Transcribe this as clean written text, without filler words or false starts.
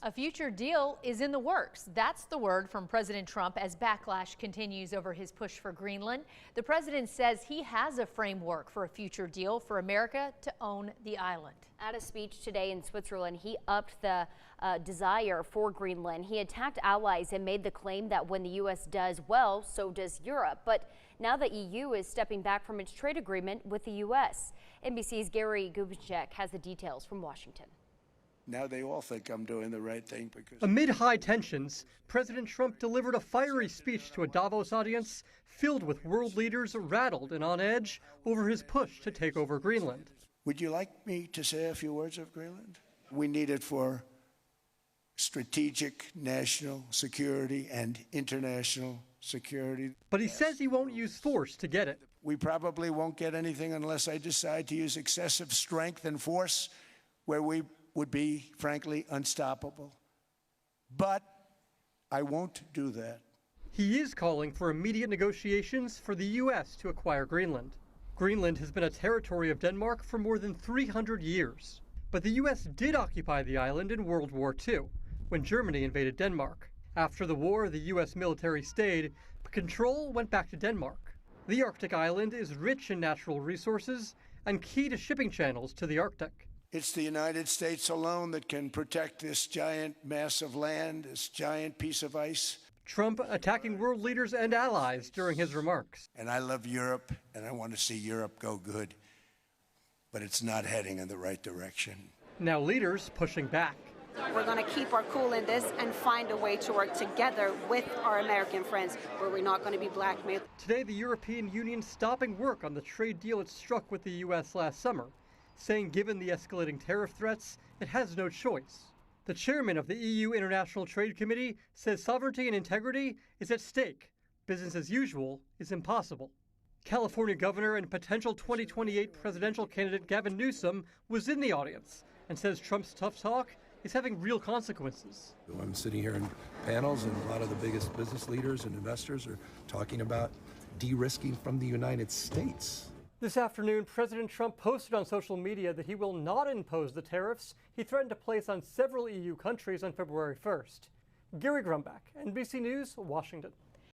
A future deal is in the works. That's the word from President Trump as backlash continues over his push for Greenland. The president says he has a framework for a future deal for America to own the island. At a speech today in Switzerland, he upped the desire for Greenland. He attacked allies and made the claim that when the U.S. does well, so does Europe. But now the EU is stepping back from its trade agreement with the U.S. NBC's Gary Gubicek has the details from Washington. Now they all think I'm doing the right thing because... Amid high tensions, President Trump delivered a fiery speech to a Davos audience filled with world leaders rattled and on edge over his push to take over Greenland. Would you like me to say a few words of Greenland? We need it for strategic national security and international security. But he says he won't use force to get it. We probably won't get anything unless I decide to use excessive strength and force where we would be, frankly, unstoppable. But I won't do that. He is calling for immediate negotiations for the U.S. to acquire Greenland. Greenland has been a territory of Denmark for more than 300 years. But the U.S. did occupy the island in World War II, when Germany invaded Denmark. After the war, the U.S. military stayed, but control went back to Denmark. The Arctic island is rich in natural resources and key to shipping channels to the Arctic. It's the United States alone that can protect this giant mass of land, this giant piece of ice. Trump attacking world leaders and allies during his remarks. And I love Europe, and I want to see Europe go good, but it's not heading in the right direction. Now leaders pushing back. We're going to keep our cool in this and find a way to work together with our American friends where we're not going to be blackmailed. Today, the European Union stopping work on the trade deal it struck with the U.S. last summer, saying given the escalating tariff threats, it has no choice. The chairman of the EU International Trade Committee says sovereignty and integrity is at stake. Business as usual is impossible. California governor and potential 2028 presidential candidate Gavin Newsom was in the audience and says Trump's tough talk is having real consequences. I'm sitting here in panels, and a lot of the biggest business leaders and investors are talking about de-risking from the United States. This afternoon, President Trump posted on social media that he will not impose the tariffs he threatened to place on several EU countries on February 1st. Gary Grumbach, NBC News, Washington.